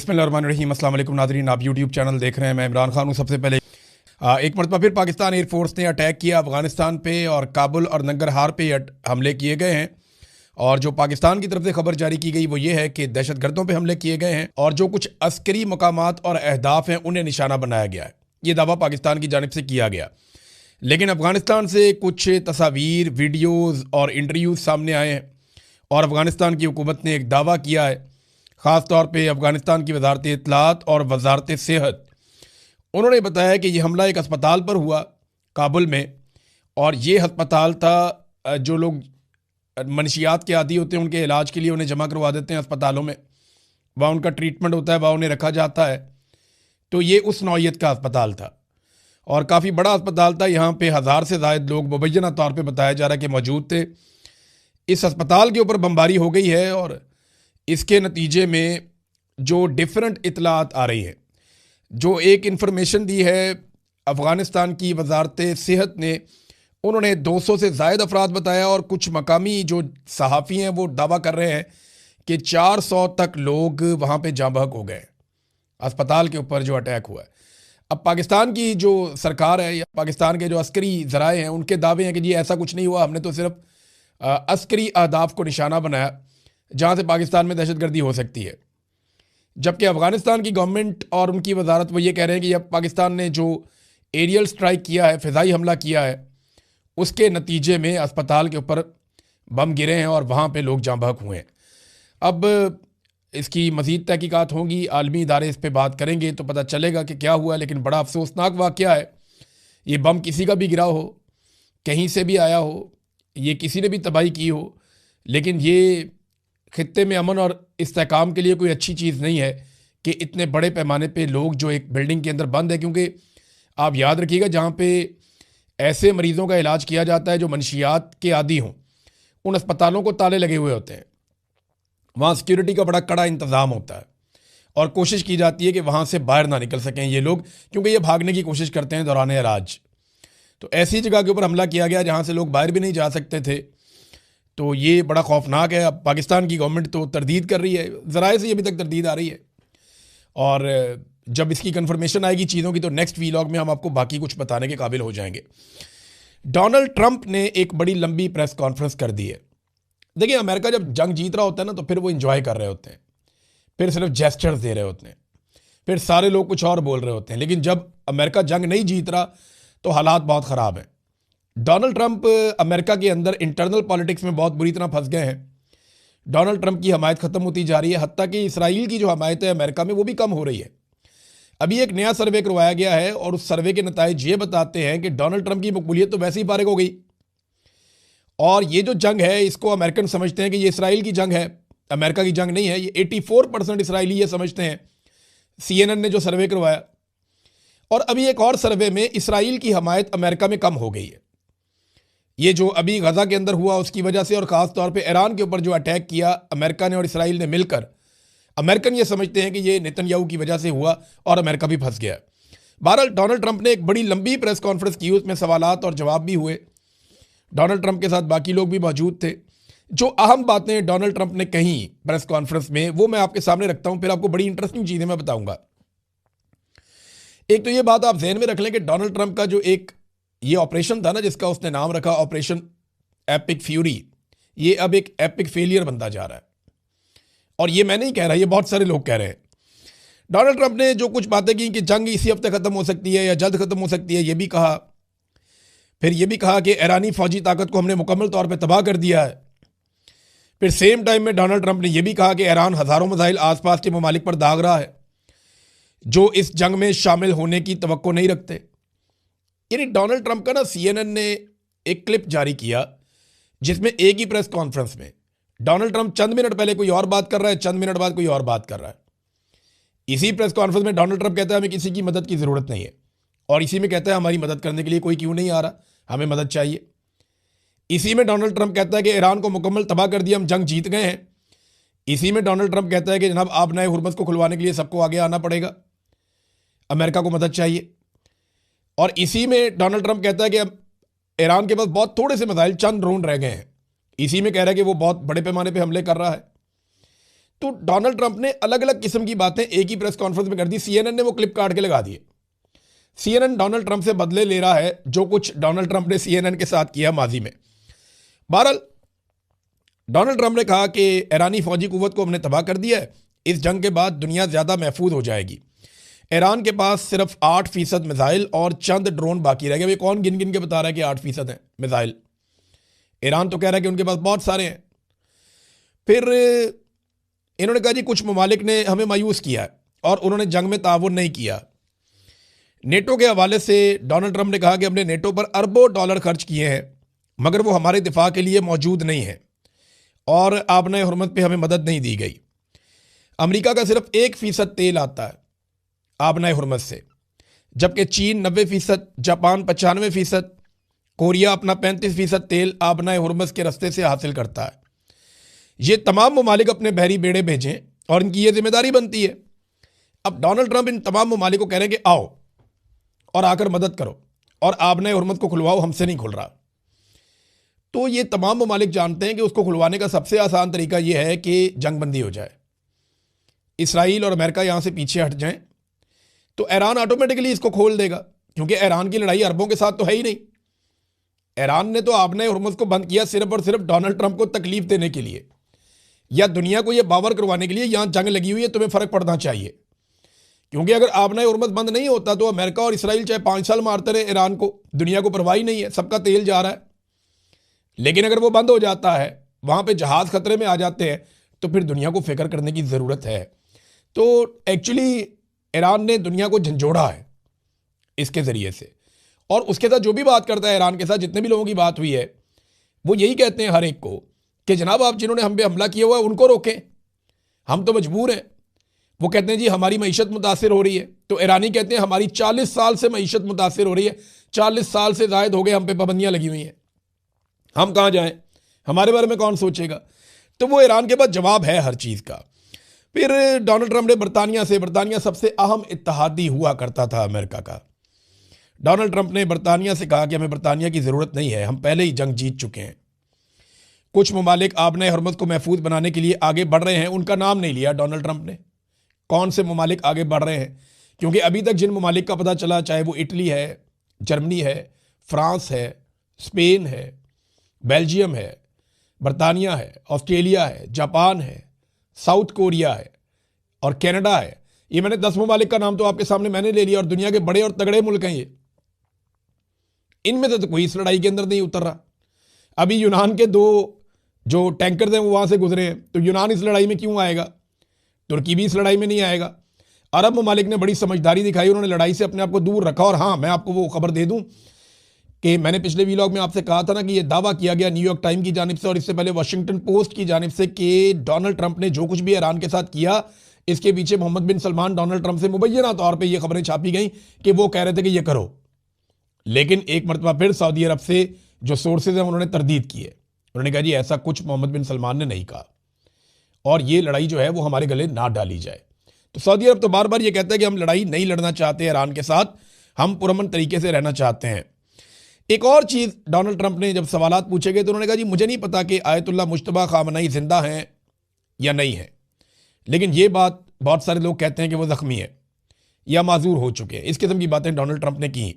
بسم اللہ الرحمن الرحیم۔ السلام علیکم ناظرین، آپ یوٹیوب چینل دیکھ رہے ہیں، میں عمران خان ہوں۔ سب سے پہلے ایک مرتبہ پھر پاکستان ایئر فورس نے اٹیک کیا افغانستان پہ، اور کابل اور ننگرہار پہ حملے کیے گئے ہیں۔ اور جو پاکستان کی طرف سے خبر جاری کی گئی وہ یہ ہے کہ دہشت گردوں پہ حملے کیے گئے ہیں، اور جو کچھ عسکری مقامات اور اہداف ہیں انہیں نشانہ بنایا گیا ہے۔ یہ دعویٰ پاکستان کی جانب سے کیا گیا، لیکن افغانستان سے کچھ تصاویر، ویڈیوز اور انٹرویوز سامنے آئے ہیں، اور افغانستان کی حکومت نے ایک دعویٰ کیا ہے، خاص طور پہ افغانستان کی وزارت اطلاعات اور وزارت صحت۔ انہوں نے بتایا کہ یہ حملہ ایک ہسپتال پر ہوا کابل میں، اور یہ ہسپتال تھا جو لوگ منشیات کے عادی ہوتے ہیں ان کے علاج کے لیے انہیں جمع کروا دیتے ہیں ہسپتالوں میں، وہاں ان کا ٹریٹمنٹ ہوتا ہے، وہاں انہیں رکھا جاتا ہے۔ تو یہ اس نوعیت کا ہسپتال تھا، اور کافی بڑا ہسپتال تھا۔ یہاں پہ 1000 سے زائد لوگ مبینہ طور پہ بتایا جا رہا ہے کہ موجود تھے۔ اس ہسپتال کے اوپر بمباری ہو گئی ہے، اور اس کے نتیجے میں جو ڈیفرنٹ اطلاعات آ رہی ہیں، جو ایک انفارمیشن دی ہے افغانستان کی وزارت صحت نے، انہوں نے 200 سے زائد افراد بتایا، اور کچھ مقامی جو صحافی ہیں وہ دعویٰ کر رہے ہیں کہ 400 تک لوگ وہاں پہ جاں بحق ہو گئے ہسپتال کے اوپر جو اٹیک ہوا ہے۔ اب پاکستان کی جو سرکار ہے یا پاکستان کے جو عسکری ذرائع ہیں ان کے دعوے ہیں کہ جی ایسا کچھ نہیں ہوا، ہم نے تو صرف عسکری اہداف کو نشانہ بنایا جہاں سے پاکستان میں دہشت گردی ہو سکتی ہے۔ جبکہ افغانستان کی گورنمنٹ اور ان کی وزارت وہ یہ کہہ رہے ہیں کہ اب پاکستان نے جو ایریل سٹرائک کیا ہے، فضائی حملہ کیا ہے، اس کے نتیجے میں اسپتال کے اوپر بم گرے ہیں اور وہاں پہ لوگ جاں بحق ہوئے ہیں۔ اب اس کی مزید تحقیقات ہوں گی، عالمی ادارے اس پہ بات کریں گے تو پتہ چلے گا کہ کیا ہوا، لیکن بڑا افسوسناک واقعہ ہے۔ یہ بم کسی کا بھی گرا ہو، کہیں سے بھی آیا ہو، یہ کسی نے بھی تباہی کی ہو، لیکن یہ خطے میں امن اور استحکام کے لیے کوئی اچھی چیز نہیں ہے کہ اتنے بڑے پیمانے پہ لوگ جو ایک بلڈنگ کے اندر بند ہے، کیونکہ آپ یاد رکھیے گا جہاں پہ ایسے مریضوں کا علاج کیا جاتا ہے جو منشیات کے عادی ہوں، ان اسپتالوں کو تالے لگے ہوئے ہوتے ہیں، وہاں سیکیورٹی کا بڑا کڑا انتظام ہوتا ہے، اور کوشش کی جاتی ہے کہ وہاں سے باہر نہ نکل سکیں یہ لوگ، کیونکہ یہ بھاگنے کی کوشش کرتے ہیں دوران علاج۔ تو ایسی جگہ کے اوپر حملہ کیا گیا جہاں سے لوگ باہر بھی نہیں جا سکتے تھے، تو یہ بڑا خوفناک ہے۔ اب پاکستان کی گورنمنٹ تو تردید کر رہی ہے، ذرائع سے ابھی تک تردید آ رہی ہے، اور جب اس کی کنفرمیشن آئے گی چیزوں کی تو نیکسٹ ویلاگ میں ہم آپ کو باقی کچھ بتانے کے قابل ہو جائیں گے۔ ڈونلڈ ٹرمپ نے ایک بڑی لمبی پریس کانفرنس کر دی ہے۔ دیکھیں، امریکہ جب جنگ جیت رہا ہوتا ہے نا تو پھر وہ انجوائے کر رہے ہوتے ہیں، پھر صرف جیسچرز دے رہے ہوتے ہیں، پھر سارے لوگ کچھ اور بول رہے ہوتے ہیں، لیکن جب امریکہ جنگ نہیں جیت رہا تو حالات بہت خراب ہیں۔ ڈونلڈ ٹرمپ امریکہ کے اندر انٹرنل پالیٹکس میں بہت بری طرح پھنس گئے ہیں۔ ڈونلڈ ٹرمپ کی حمایت ختم ہوتی جا رہی ہے، حتیٰ کہ اسرائیل کی جو حمایت ہے امریکہ میں وہ بھی کم ہو رہی ہے۔ ابھی ایک نیا سروے کروایا گیا ہے، اور اس سروے کے نتائج یہ بتاتے ہیں کہ ڈونلڈ ٹرمپ کی مقبولیت تو ویسے ہی فارغ ہو گئی، اور یہ جو جنگ ہے اس کو امریکن سمجھتے ہیں کہ یہ اسرائیل کی جنگ ہے، امریکہ کی جنگ نہیں ہے۔ یہ 84% اسرائیلی یہ سمجھتے ہیں، CNN نے جو سروے کروایا۔ اور ابھی ایک اور سروے میں اسرائیل کی حمایت امریکہ میں کم ہو گئی ہے۔ یہ جو ابھی غزہ کے اندر ہوا اس کی وجہ سے، اور خاص طور پہ ایران کے اوپر جو اٹیک کیا امریکہ نے اور اسرائیل نے مل کر، امریکن یہ سمجھتے ہیں کہ یہ نیتن یاہو کی وجہ سے ہوا اور امریکہ بھی پھنس گیا۔ بہرحال ڈونلڈ ٹرمپ نے ایک بڑی لمبی پریس کانفرنس کی، اس میں سوالات اور جواب بھی ہوئے۔ ڈونلڈ ٹرمپ کے ساتھ باقی لوگ بھی موجود تھے۔ جو اہم باتیں ڈونلڈ ٹرمپ نے کہیں پریس کانفرنس میں وہ میں آپ کے سامنے رکھتا ہوں، پھر آپ کو بڑی انٹرسٹنگ چیزیں میں بتاؤں گا۔ ایک تو یہ بات آپ ذہن میں رکھ لیں کہ ڈونلڈ ٹرمپ کا جو ایک یہ آپریشن تھا نا جس کا اس نے نام رکھا آپریشن ایپک فیوری، یہ اب ایک ایپک فیلئر بنتا جا رہا ہے، اور یہ میں نہیں کہہ رہا، یہ بہت سارے لوگ کہہ رہے ہیں۔ ڈونلڈ ٹرمپ نے جو کچھ باتیں کی کہ جنگ اسی ہفتے ختم ہو سکتی ہے یا جلد ختم ہو سکتی ہے، یہ بھی کہا۔ پھر یہ بھی کہا کہ ایرانی فوجی طاقت کو ہم نے مکمل طور پہ تباہ کر دیا ہے۔ پھر سیم ٹائم میں ڈونلڈ ٹرمپ نے یہ بھی کہا کہ ایران ہزاروں میزائل آس پاس کے ممالک پر داغ رہا ہے جو اس جنگ میں شامل ہونے کی توقع نہیں رکھتے۔ یعنی ڈونلڈ ٹرمپ کا نا CNN نے ایک کلپ جاری کیا جس میں ایک ہی پریس کانفرنس میں ڈونلڈ ٹرمپ چند منٹ پہلے کوئی اور بات کر رہا ہے، چند منٹ بعد کوئی اور بات کر رہا ہے۔ اسی پریس کانفرنس میں ڈونلڈ ٹرمپ کہتا ہے ہمیں کسی کی مدد کی ضرورت نہیں ہے، اور اسی میں کہتا ہے ہماری مدد کرنے کے لیے کوئی کیوں نہیں آ رہا، ہمیں مدد چاہیے۔ اسی میں ڈونلڈ ٹرمپ کہتا ہے کہ ایران کو مکمل تباہ کر دیا، ہم جنگ جیت گئے ہیں۔ اسی میں ڈونلڈ ٹرمپ کہتا ہے کہ جناب آپ نئے ہرمز کو کھلوانے کے لیے سب کو آگے آنا پڑے گا، امریکہ کو مدد چاہیے۔ اور اسی میں ڈونلڈ ٹرمپ کہتا ہے کہ اب ایران کے پاس بہت تھوڑے سے میزائل، چند ڈرون رہ گئے ہیں۔ اسی میں کہہ رہا ہے کہ وہ بہت بڑے پیمانے پہ حملے کر رہا ہے۔ تو ڈونلڈ ٹرمپ نے الگ الگ قسم کی باتیں ایک ہی پریس کانفرنس میں کر دی. سی این این نے وہ کلپ کاٹ کے لگا دیے. سی این این ڈونلڈ ٹرمپ سے بدلے لے رہا ہے جو کچھ ڈونلڈ ٹرمپ نے سی این این کے ساتھ کیا ماضی میں. بہرحال ڈونلڈ ٹرمپ نے کہا کہ ایرانی فوجی قوت کو ہم نے تباہ کر دیا ہے, اس جنگ کے بعد دنیا زیادہ محفوظ ہو جائے گی. ایران کے پاس صرف 8% میزائل اور چند ڈرون باقی رہ گئے. یہ کون گن گن کے بتا رہا ہے کہ 8% ہیں میزائل؟ ایران تو کہہ رہا ہے کہ ان کے پاس بہت سارے ہیں. پھر انہوں نے کہا جی کچھ ممالک نے ہمیں مایوس کیا ہے اور انہوں نے جنگ میں تعاون نہیں کیا. نیٹو کے حوالے سے ڈونلڈ ٹرمپ نے کہا کہ ہم نے نیٹو پر اربوں ڈالر خرچ کیے ہیں مگر وہ ہمارے دفاع کے لیے موجود نہیں ہے اور آبنائے حرمت پہ ہمیں مدد نہیں دی گئی. امریکہ کا صرف 1% تیل آتا ہے آبنائے حرمت سے, جبکہ چین 90%, جاپان 95%, کوریا اپنا 35% تیل آبنائے حرمت کے رستے سے حاصل کرتا ہے. یہ تمام ممالک اپنے بحری بیڑے بھیجیں اور ان کی یہ ذمہ داری بنتی ہے. اب ڈونلڈ ٹرمپ ان تمام ممالک کو کہہ رہے ہیں کہ آؤ اور آ کر مدد کرو اور آبنائے حرمت کو کھلواؤ, ہم سے نہیں کھل رہا. تو یہ تمام ممالک جانتے ہیں کہ اس کو کھلوانے کا سب سے آسان طریقہ یہ ہے کہ جنگ بندی ہو جائے, اسرائیل اور امریکہ یہاں سے پیچھے ہٹ جائیں تو ایران آٹومیٹکلی اس کو کھول دے گا, کیونکہ ایران کی لڑائی عربوں کے ساتھ تو ہے ہی نہیں. ایران نے تو آبنائے حرمت کو بند کیا صرف اور صرف ڈونلڈ ٹرمپ کو تکلیف دینے کے لیے یا دنیا کو یہ باور کروانے کے لیے یہاں جنگ لگی ہوئی ہے, تمہیں فرق پڑنا چاہیے. کیونکہ اگر آبنائے حرمت بند نہیں ہوتا تو امریکہ اور اسرائیل چاہے 5 سال مارتے رہے ایران کو, دنیا کو پرواہ نہیں ہے, سب کا تیل جا رہا ہے. لیکن اگر وہ بند ہو جاتا ہے, وہاں پہ جہاز خطرے میں آ جاتے ہیں, تو پھر دنیا کو فکر کرنے کی ضرورت ہے. تو ایکچولی ایران نے دنیا کو جھنجھوڑا ہے اس کے ذریعے سے, اور اس کے ساتھ جو بھی بات کرتا ہے ایران کے ساتھ جتنے بھی لوگوں کی بات ہوئی ہے وہ یہی کہتے ہیں ہر ایک کو کہ جناب آپ جنہوں نے ہم پہ حملہ کیا ہوا ہے ان کو روکیں, ہم تو مجبور ہیں. وہ کہتے ہیں جی ہماری معیشت متاثر ہو رہی ہے, تو ایرانی کہتے ہیں ہماری 40 سال سے معیشت متاثر ہو رہی ہے, 40 سال سے زائد ہو گئے ہم پہ پابندیاں لگی ہوئی ہیں, ہم کہاں جائیں, ہمارے بارے میں کون سوچے گا. تو وہ ایران کے پاس جواب ہے ہر چیز کا. پھر ڈونلڈ ٹرمپ نے برطانیہ سب سے اہم اتحادی ہوا کرتا تھا امریکہ کا. ڈونلڈ ٹرمپ نے برطانیہ سے کہا کہ ہمیں برطانیہ کی ضرورت نہیں ہے, ہم پہلے ہی جنگ جیت چکے ہیں. کچھ ممالک آبنائے حرمت کو محفوظ بنانے کے لیے آگے بڑھ رہے ہیں, ان کا نام نہیں لیا ڈونلڈ ٹرمپ نے. کون سے ممالک آگے بڑھ رہے ہیں؟ کیونکہ ابھی تک جن ممالک کا پتہ چلا, چاہے وہ اٹلی ہے, جرمنی ہے, فرانس ہے, اسپین ہے, بیلجیم ہے, برطانیہ ہے, آسٹریلیا ہے, جاپان ہے, ساؤتھ کوریا ہے اور کینیڈا ہے. یہ میں نے 10 ممالک کا نام تو آپ کے سامنے میں نے لے لیا, اور دنیا کے بڑے اور تگڑے ملک ہیں یہ. ان میں سے تو کوئی اس لڑائی کے اندر نہیں اتر رہا. ابھی یونان کے 2 جو ٹینکرز ہیں وہ وہاں سے گزرے ہیں, تو یونان اس لڑائی میں کیوں آئے گا؟ ترکی بھی اس لڑائی میں نہیں آئے گا. عرب ممالک نے بڑی سمجھداری دکھائی, انہوں نے لڑائی سے اپنے آپ کو دور رکھا. اور ہاں, میں آپ کو وہ خبر دے دوں کہ میں نے پچھلے ویلاگ میں آپ سے کہا تھا نا کہ یہ دعویٰ کیا گیا نیو یارک ٹائم کی جانب سے اور اس سے پہلے واشنگٹن پوسٹ کی جانب سے کہ ڈونلڈ ٹرمپ نے جو کچھ بھی ایران کے ساتھ کیا اس کے پیچھے محمد بن سلمان ڈونلڈ ٹرمپ سے مبینہ طور پہ یہ خبریں چھاپی گئیں کہ وہ کہہ رہے تھے کہ یہ کرو. لیکن ایک مرتبہ پھر سعودی عرب سے جو سورسز ہیں انہوں نے تردید کی ہے, انہوں نے کہا جی ایسا کچھ محمد بن سلمان نے نہیں کہا, اور یہ لڑائی جو ہے وہ ہمارے گلے نہ ڈالی جائے. تو سعودی عرب تو بار بار یہ کہتا ہے کہ ہم لڑائی نہیں لڑنا چاہتے ایران کے ساتھ, ہم پرامن طریقے سے رہنا چاہتے ہیں. ایک اور چیز ڈونلڈ ٹرمپ نے جب سوالات پوچھے گئے تو انہوں نے کہا جی مجھے نہیں پتا کہ آیت اللہ مجتبیٰ خامنئی زندہ ہیں یا نہیں ہیں, لیکن یہ بات بہت سارے لوگ کہتے ہیں کہ وہ زخمی ہے یا معذور ہو چکے ہیں. اس قسم کی باتیں ڈونلڈ ٹرمپ نے کی.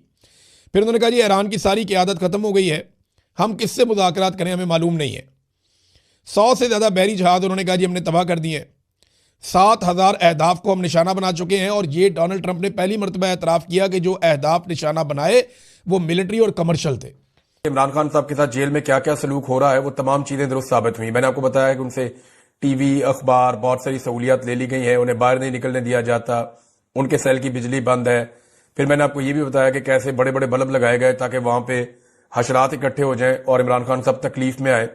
پھر انہوں نے کہا جی ایران کی ساری قیادت ختم ہو گئی ہے, ہم کس سے مذاکرات کریں ہمیں معلوم نہیں ہے. 100 سے زیادہ بحری جہاز انہوں نے کہا جی ہم نے تباہ کر دیے ہیں, 7,000 اہداف کو ہم نشانہ بنا چکے ہیں. اور یہ ڈونلڈ ٹرمپ نے پہلی مرتبہ اعتراف کیا کہ جو اہداف نشانہ بنائے وہ ملٹری اور کمرشل تھے. عمران خان صاحب کے ساتھ جیل میں کیا کیا سلوک ہو رہا ہے وہ تمام چیزیں درست ثابت ہوئی. میں نے آپ کو بتایا کہ ان سے ٹی وی, اخبار, بہت ساری سہولیات لے لی گئی ہیں, انہیں باہر نہیں نکلنے دیا جاتا, ان کے سیل کی بجلی بند ہے. پھر میں نے آپ کو یہ بھی بتایا کہ کیسے بڑے بڑے بلب لگائے گئے تاکہ وہاں پہ حشرات اکٹھے ہو جائیں اور عمران خان صاحب تکلیف میں آئے.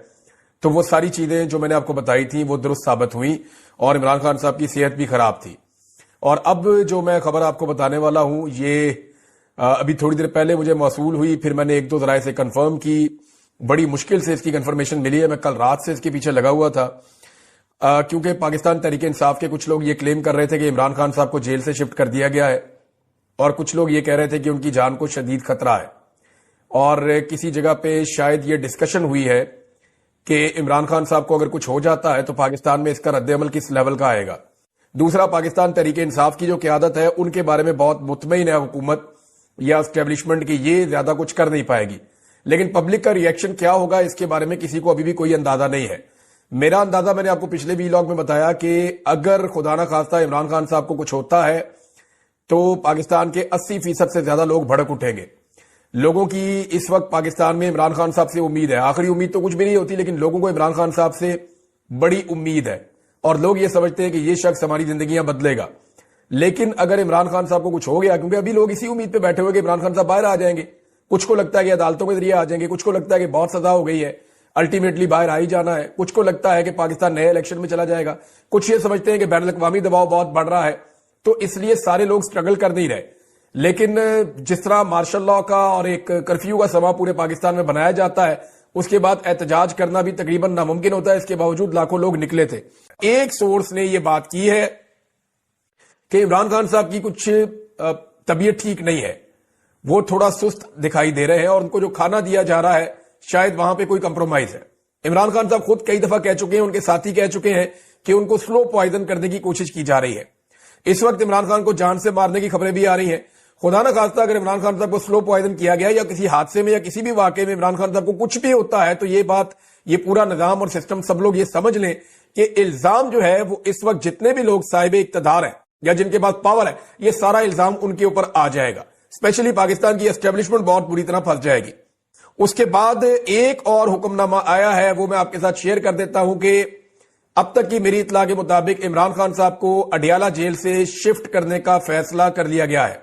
تو وہ ساری چیزیں جو میں نے آپ کو بتائی تھیں وہ درست ثابت ہوئیں, اور عمران خان صاحب کی صحت بھی خراب تھی. اور اب جو میں خبر آپ کو بتانے والا ہوں یہ ابھی تھوڑی دیر پہلے مجھے موصول ہوئی, پھر میں نے 1-2 ذرائع سے کنفرم کی. بڑی مشکل سے اس کی کنفرمیشن ملی ہے, میں کل رات سے اس کے پیچھے لگا ہوا تھا, کیونکہ پاکستان تحریک انصاف کے کچھ لوگ یہ کلیم کر رہے تھے کہ عمران خان صاحب کو جیل سے شفٹ کر دیا گیا ہے, اور کچھ لوگ یہ کہہ رہے تھے کہ ان کی جان کو شدید خطرہ ہے. اور کسی جگہ پہ شاید یہ ڈسکشن ہوئی ہے کہ عمران خان صاحب کو اگر کچھ ہو جاتا ہے تو پاکستان میں اس کا رد عمل کس لیول کا آئے گا. دوسرا، پاکستان تحریک انصاف کی جو قیادت ہے ان کے بارے میں بہت مطمئن ہے حکومت یا اسٹیبلشمنٹ کی، یہ زیادہ کچھ کر نہیں پائے گی. لیکن پبلک کا ریئیکشن کیا ہوگا اس کے بارے میں کسی کو ابھی بھی کوئی اندازہ نہیں ہے. میرا اندازہ میں نے آپ کو پچھلے ویلاگ میں بتایا کہ اگر خدا نہ خواستہ عمران خان صاحب کو کچھ ہوتا ہے تو پاکستان کے 80% سے زیادہ لوگ بھڑک اٹھیں گے. لوگوں کی اس وقت پاکستان میں عمران خان صاحب سے امید ہے. آخری امید تو کچھ بھی نہیں ہوتی، لیکن لوگوں کو عمران خان صاحب سے بڑی امید ہے اور لوگ یہ سمجھتے ہیں کہ یہ شخص ہماری زندگیاں بدلے گا. لیکن اگر عمران خان صاحب کو کچھ ہو گیا، کیونکہ ابھی لوگ اسی امید پہ بیٹھے ہوئے کہ عمران خان صاحب باہر آ جائیں گے، کچھ کو لگتا ہے کہ عدالتوں کے ذریعے آ جائیں گے، کچھ کو لگتا ہے کہ بہت سزا ہو گئی ہے، الٹیمیٹلی باہر آ ہی جانا ہے، کچھ کو لگتا ہے کہ پاکستان نئے الیکشن میں چلا جائے گا، کچھ یہ سمجھتے ہیں کہ بین الاقوامی دباؤ بہت بڑھ رہا ہے، تو اس لیے سارے لوگ سٹرگل کر نہیں رہے. لیکن جس طرح مارشل لاء کا اور ایک کرفیو کا سما پورے پاکستان میں بنایا جاتا ہے، اس کے بعد احتجاج کرنا بھی تقریباً ناممکن ہوتا ہے. اس کے باوجود لاکھوں لوگ نکلے تھے. ایک سورس نے یہ بات کی ہے کہ عمران خان صاحب کی کچھ طبیعت ٹھیک نہیں ہے، وہ تھوڑا سست دکھائی دے رہے ہیں اور ان کو جو کھانا دیا جا رہا ہے شاید وہاں پہ کوئی کمپرومائز ہے. عمران خان صاحب خود کئی دفعہ کہہ چکے ہیں، ان کے ساتھی کہہ چکے ہیں کہ ان کو سلو پوائزن کرنے کی کوشش کی جا رہی ہے. اس وقت عمران خان کو جان سے مارنے کی خبریں بھی آ رہی ہیں. خدا نہ خواستہ اگر عمران خان صاحب کو سلو پوائزن کیا گیا یا کسی حادثے میں یا کسی بھی واقعے میں عمران خان صاحب کو کچھ بھی ہوتا ہے تو یہ پورا نظام اور سسٹم سب لوگ یہ سمجھ لیں کہ الزام جو ہے وہ اس وقت جتنے بھی لوگ صاحب اقتدار ہیں یا جن کے پاس پاور ہے، یہ سارا الزام ان کے اوپر آ جائے گا. اسپیشلی پاکستان کی اسٹیبلشمنٹ بہت بری طرح پھنس جائے گی. اس کے بعد ایک اور حکم نامہ آیا ہے، وہ میں آپ کے ساتھ شیئر کر دیتا ہوں کہ اب تک کی میری اطلاع کے مطابق عمران خان صاحب کو اڈیالہ جیل سے شفٹ کرنے کا فیصلہ کر لیا گیا ہے.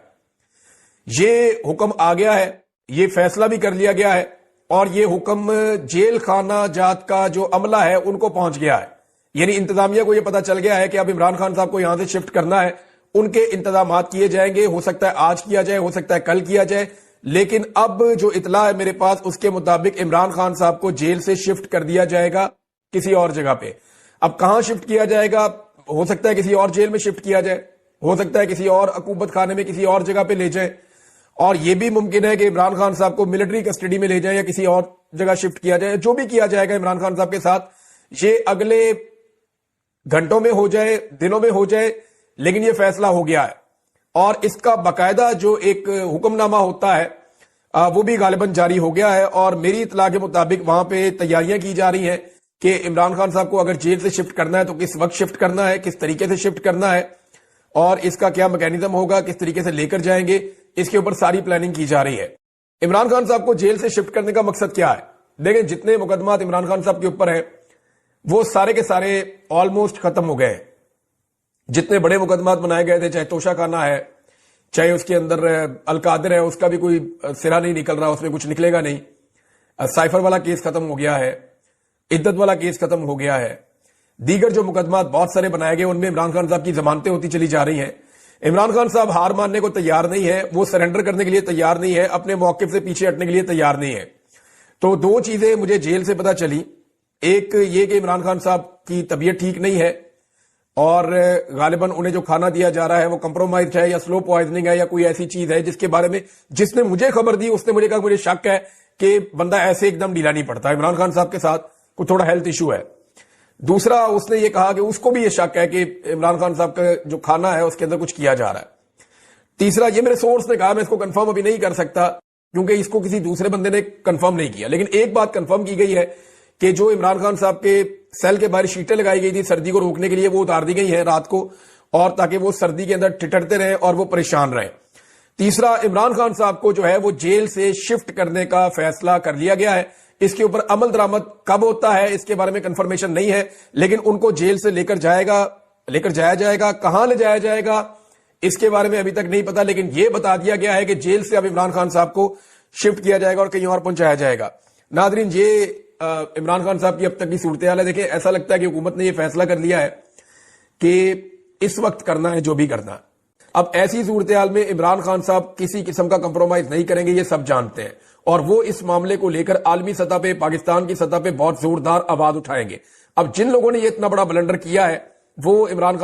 یہ حکم آ گیا ہے، یہ فیصلہ بھی کر لیا گیا ہے اور یہ حکم جیل خانہ جات کا جو عملہ ہے ان کو پہنچ گیا ہے. یعنی انتظامیہ کو یہ پتا چل گیا ہے کہ اب عمران خان صاحب کو یہاں سے شفٹ کرنا ہے. ان کے انتظامات کیے جائیں گے، ہو سکتا ہے آج کیا جائے، ہو سکتا ہے کل کیا جائے. لیکن اب جو اطلاع ہے میرے پاس اس کے مطابق عمران خان صاحب کو جیل سے شفٹ کر دیا جائے گا کسی اور جگہ پہ. اب کہاں شفٹ کیا جائے گا؟ ہو سکتا ہے کسی اور جیل میں شفٹ کیا جائے، ہو سکتا ہے کسی اور عقوبت خانے میں کسی اور جگہ پہ لے جائے، اور یہ بھی ممکن ہے کہ عمران خان صاحب کو ملٹری کسٹڈی میں لے جائے یا کسی اور جگہ شفٹ کیا جائے. جو بھی کیا جائے گا عمران خان صاحب کے ساتھ یہ اگلے گھنٹوں میں ہو جائے، دنوں میں ہو جائے، لیکن یہ فیصلہ ہو گیا ہے. اور اس کا باقاعدہ جو ایک حکم نامہ ہوتا ہے وہ بھی غالباً جاری ہو گیا ہے. اور میری اطلاع کے مطابق وہاں پہ تیاریاں کی جا رہی ہیں کہ عمران خان صاحب کو اگر جیل سے شفٹ کرنا ہے تو کس وقت شفٹ کرنا ہے، کس طریقے سے شفٹ کرنا ہے اور اس کا کیا میکینزم ہوگا، کس طریقے سے لے کر جائیں گے، اس کے اوپر ساری پلاننگ کی جا رہی ہے. عمران خان صاحب کو جیل سے شفٹ کرنے کا مقصد کیا ہے؟ دیکھیں، جتنے مقدمات عمران خان صاحب کے اوپر ہیں وہ سارے کے سارے آلموسٹ ختم ہو گئے ہیں. جتنے بڑے مقدمات بنائے گئے تھے، چاہے توشہ خانہ ہے، چاہے اس کے اندر القادر ہے، اس کا بھی کوئی سرا نہیں نکل رہا، اس میں کچھ نکلے گا نہیں. سائفر والا کیس ختم ہو گیا ہے، عدت والا کیس ختم ہو گیا ہے. دیگر جو مقدمات بہت سارے بنائے گئے ان میں عمران خان صاحب کی ضمانتیں ہوتی چلی جا رہی ہیں. عمران خان صاحب ہار ماننے کو تیار نہیں ہے، وہ سرنڈر کرنے کے لیے تیار نہیں ہے، اپنے موقف سے پیچھے ہٹنے کے لیے تیار نہیں ہے. تو دو چیزیں مجھے جیل سے پتا چلی، ایک یہ کہ عمران خان صاحب کی طبیعت ٹھیک نہیں ہے اور غالباً انہیں جو کھانا دیا جا رہا ہے وہ کمپرومائز ہے یا سلو پوائزننگ ہے یا کوئی ایسی چیز ہے جس کے بارے میں جس نے مجھے خبر دی اس نے مجھے کہا مجھے شک ہے کہ بندہ ایسے ایک دم ڈھیلا نہیں پڑتا، عمران خان صاحب کے ساتھ کوئی تھوڑا ہیلتھ ایشو ہے. دوسرا، اس نے یہ کہا کہ اس کو بھی یہ شک ہے کہ عمران خان صاحب کا جو کھانا ہے اس کے اندر کچھ کیا جا رہا ہے. تیسرا، یہ میرے سورس نے کہا، میں اس کو کنفرم ابھی نہیں کر سکتا کیونکہ اس کو کسی دوسرے بندے نے کنفرم نہیں کیا، لیکن ایک بات کنفرم کی گئی ہے کہ جو عمران خان صاحب کے سیل کے باہر شیٹیں لگائی گئی تھی سردی کو روکنے کے لیے وہ اتار دی گئی ہیں رات کو، اور تاکہ وہ سردی کے اندر ٹھٹرتے رہیں اور وہ پریشان رہیں. تیسرا، عمران خان صاحب کو جو ہے وہ جیل سے شفٹ کرنے کا فیصلہ کر لیا گیا ہے. اس کے اوپر عمل درآمد کب ہوتا ہے اس کے بارے میں کنفرمیشن نہیں ہے، لیکن ان کو جیل سے لے کر جایا جائے گا. کہاں لے جایا جائے گا اس کے بارے میں ابھی تک نہیں پتا، لیکن یہ بتا دیا گیا ہے کہ جیل سے اب عمران خان صاحب کو شفٹ کیا جائے گا اور کہیں اور پہنچایا جائے گا. ناظرین، یہ عمران خان صاحب کی اب تک کی صورتحال ہے. دیکھیں، ایسا لگتا ہے کہ حکومت نے یہ فیصلہ کر لیا ہے کہ اس وقت کرنا ہے جو بھی کرنا ہے. اب ایسی صورتحال میں عمران خان صاحب کسی قسم کا کمپرومائز نہیں کریں گے، یہ سب جانتے ہیں، اور وہ اس معاملے کو لے کر عالمی سطح پہ، پاکستان کی سطح پہ بہت زوردار آواز اٹھائیں گے. اب جن لوگوں نے یہ اتنا بڑا بلنڈر کیا ہے وہ عمران خان